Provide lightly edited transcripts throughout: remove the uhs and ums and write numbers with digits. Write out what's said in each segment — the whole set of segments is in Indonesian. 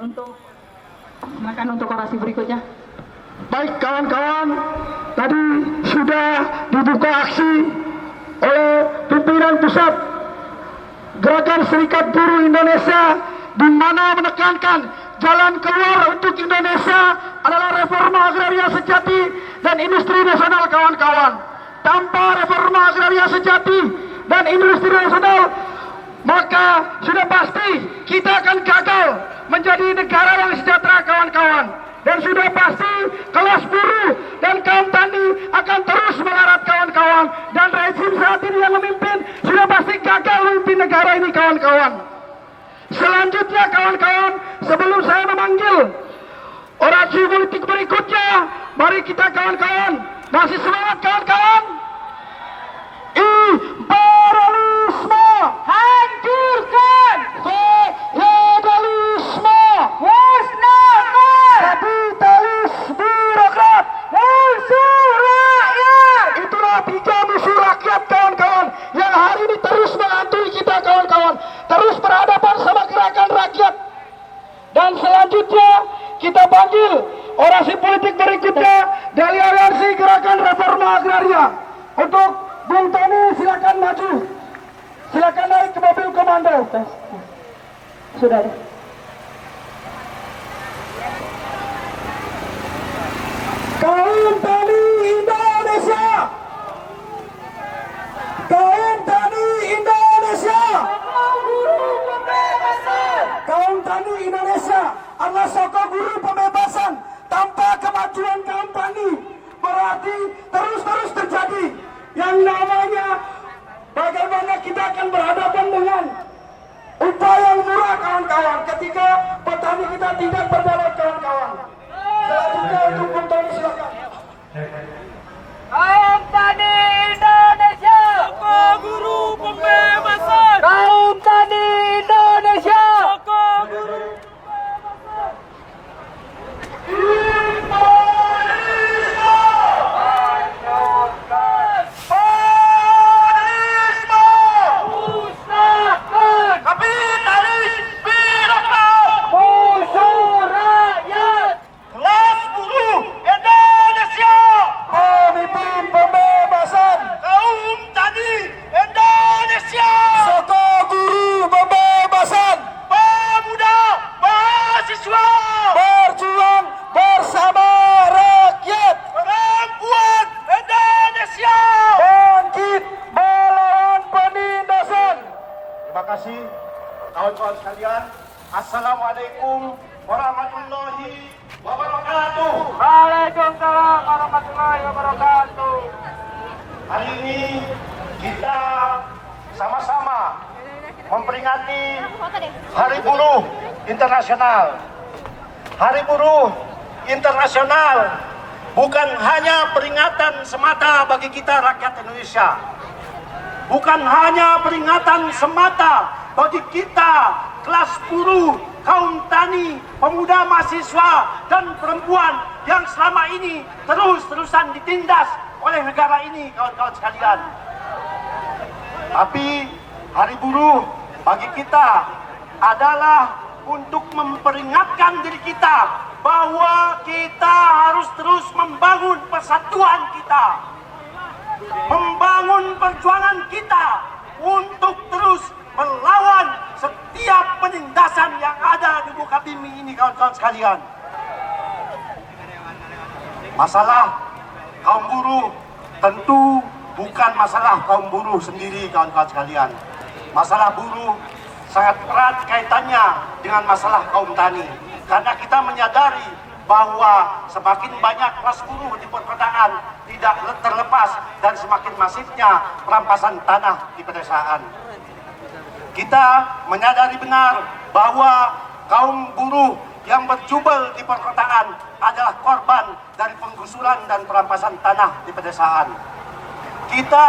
Untuk silakan untuk orasi berikutnya. Baik kawan-kawan, tadi sudah dibuka aksi oleh pimpinan pusat Gerakan Serikat Buruh Indonesia, di mana menekankan jalan keluar untuk Indonesia adalah reforma agraria sejati dan industri nasional kawan-kawan. Tanpa reforma agraria sejati dan industri nasional, maka sudah pasti kita akan gagal menjadi negara yang sejahtera kawan-kawan. Dan sudah pasti kelas buruh dan kaum tani akan terus melarat kawan-kawan. Dan rezim saat ini yang memimpin sudah pasti gagal memimpin negara ini kawan-kawan. Selanjutnya kawan-kawan, sebelum saya memanggil orasi politik berikutnya, mari kita kawan-kawan, masih semangat kawan-kawan? Imperialisme hancurkan, feodalisme musnahkan, kapitalis birokrat musuh rakyat. Itulah 3 musuh rakyat kawan-kawan yang hari ini terus menghantui kita kawan-kawan, terus berhadapan sama gerakan rakyat. Dan selanjutnya kita panggil orasi politik berikutnya dari aliansi Gerakan Reforma Agraria. Untuk Bung Tony, silakan maju. Silakan naik ke mobil komando. Sudah deh. Kaum Tani Indonesia. Kaum Tani Indonesia. Kaum Tani Indonesia adalah sokong guru pembebasan. Tanpa kemajuan kaum tani, berarti terus-terus terjadi yang namanya bagaimana kita akan berhadapan dengan upah yang murah kawan-kawan ketika petani kita tidak berdaulat kawan-kawan. Selanjutnya untuk Bung Tony, silakan. Kaum Tani Indonesia, guru pembebasan. Kaum Tani Indonesia, guru pembebasan. Berjuang bersama rakyat. Perempuan Indonesia Bangkit melawan penindasan. Terima kasih kawan-kawan sekalian. Assalamualaikum warahmatullahi wabarakatuh. Waalaikumsalam warahmatullahi wabarakatuh. Hari ini kita sama-sama memperingati Hari Buruh Internasional. Hari Buruh Internasional bukan hanya peringatan semata bagi kita rakyat Indonesia. Bukan hanya peringatan semata bagi kita kelas buruh, kaum tani, pemuda, mahasiswa, dan perempuan yang selama ini terus-terusan ditindas oleh negara ini kawan-kawan sekalian. Tapi Hari Buruh bagi kita adalah untuk memperingatkan diri kita bahwa kita harus terus membangun persatuan kita, membangun perjuangan kita untuk terus melawan setiap penindasan yang ada di muka bumi ini kawan-kawan sekalian. Masalah kaum buruh tentu bukan masalah kaum buruh sendiri kawan-kawan sekalian. Masalah buruh sangat erat kaitannya dengan masalah kaum tani. Karena kita menyadari bahwa semakin banyak kelas buruh di perkotaan tidak terlepas dan semakin masifnya perampasan tanah di pedesaan. Kita menyadari benar bahwa kaum buruh yang berjubel di perkotaan adalah korban dari penggusuran dan perampasan tanah di pedesaan. Kita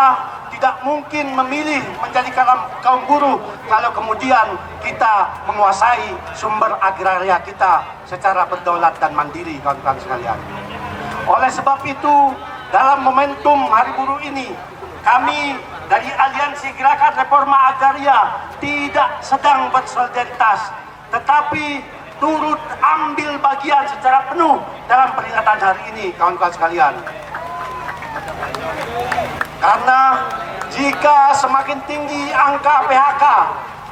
tidak mungkin memilih menjadi kaum buruh kalau kemudian kita menguasai sumber agraria kita secara berdaulat dan mandiri kawan-kawan sekalian. Oleh sebab itu, dalam momentum Hari Buruh ini, kami dari Aliansi Gerakan Reforma Agraria tidak sedang bersolidaritas, tetapi turut ambil bagian secara penuh dalam peringatan hari ini, kawan-kawan sekalian. Karena jika semakin tinggi angka PHK,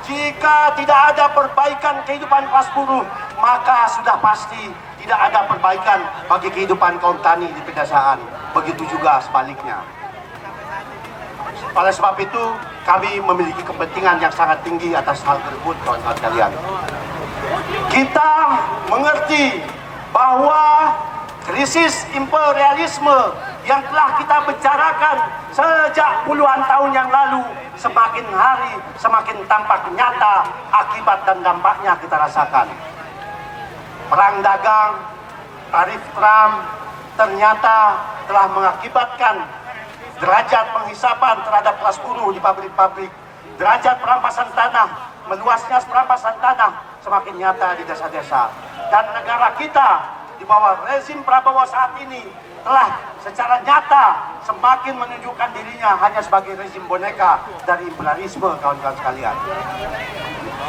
jika tidak ada perbaikan kehidupan kelas buruh, maka sudah pasti tidak ada perbaikan bagi kehidupan kaum tani di pedesaan. Begitu juga sebaliknya. Oleh sebab itu, kami memiliki kepentingan yang sangat tinggi atas hal tersebut, kawan-kawan sekalian. Kita mengerti bahwa krisis imperialisme yang telah kita bicarakan sejak puluhan tahun yang lalu semakin hari semakin tampak nyata, akibat dan dampaknya kita rasakan. Perang dagang, tarif Trump ternyata telah mengakibatkan derajat penghisapan terhadap kelas buruh di pabrik-pabrik, derajat perampasan tanah, meluasnya perampasan tanah semakin nyata di desa-desa. Dan negara kita di bawah rezim Prabowo saat ini telah secara nyata semakin menunjukkan dirinya hanya sebagai rezim boneka dari imperialisme, kawan-kawan sekalian.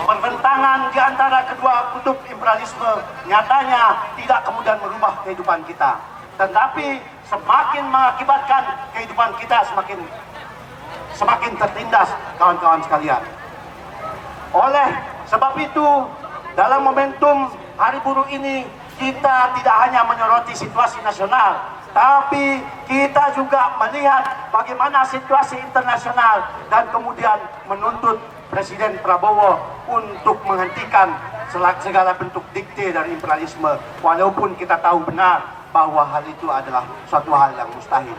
Pertentangan di antara kedua kutub imperialisme nyatanya tidak kemudian merubah kehidupan kita, tetapi semakin mengakibatkan kehidupan kita semakin tertindas, kawan-kawan sekalian. Oleh sebab itu, dalam momentum Hari Buruh ini, kita tidak hanya menyoroti situasi nasional, tapi kita juga melihat bagaimana situasi internasional dan kemudian menuntut Presiden Prabowo untuk menghentikan segala bentuk dikte dari imperialisme, walaupun kita tahu benar bahwa hal itu adalah suatu hal yang mustahil.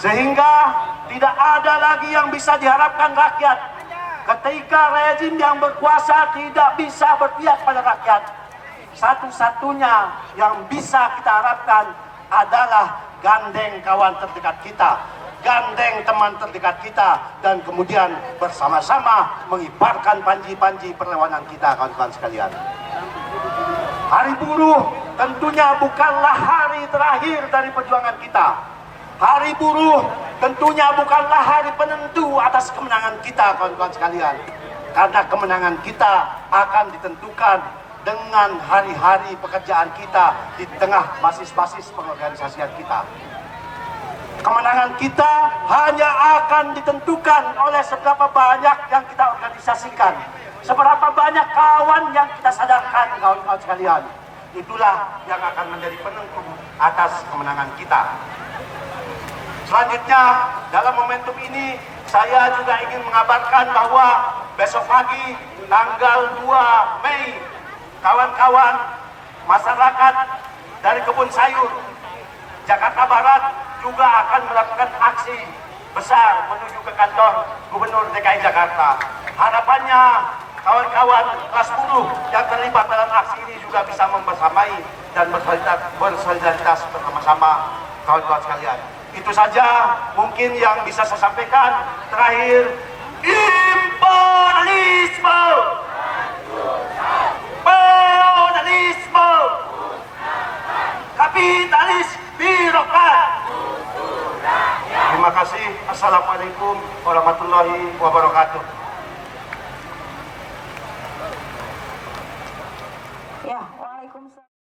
Sehingga tidak ada lagi yang bisa diharapkan rakyat ketika rezim yang berkuasa tidak bisa berpihak pada rakyat. Satu-satunya yang bisa kita harapkan adalah gandeng kawan terdekat kita, gandeng teman terdekat kita, dan kemudian bersama-sama mengibarkan panji-panji perlawanan kita, kawan-kawan sekalian. Hari Buruh tentunya bukanlah hari terakhir dari perjuangan kita. Hari Buruh tentunya bukanlah hari penentu atas kemenangan kita, kawan-kawan sekalian. Karena kemenangan kita akan ditentukan dengan hari-hari pekerjaan kita di tengah basis-basis pengorganisasian kita. Kemenangan kita hanya akan ditentukan oleh seberapa banyak yang kita organisasikan, seberapa banyak kawan yang kita sadarkan, kawan-kawan sekalian. Itulah yang akan menjadi penentu atas kemenangan kita. Selanjutnya, dalam momentum ini, saya juga ingin mengabarkan bahwa besok pagi, tanggal 2 Mei, kawan-kawan masyarakat dari Kebun Sayur, Jakarta Barat juga akan melakukan aksi besar menuju ke kantor Gubernur DKI Jakarta. Harapannya kawan-kawan kelas buruh yang terlibat dalam aksi ini juga bisa membersamai dan bersolidaritas bersama-sama, kawan-kawan sekalian. Itu saja mungkin yang bisa saya sampaikan. Terakhir, imperialisme, feodalisme, kapitalis birokrat. Terima kasih. Assalamualaikum warahmatullahi wabarakatuh. Ya, waalaikumsalam.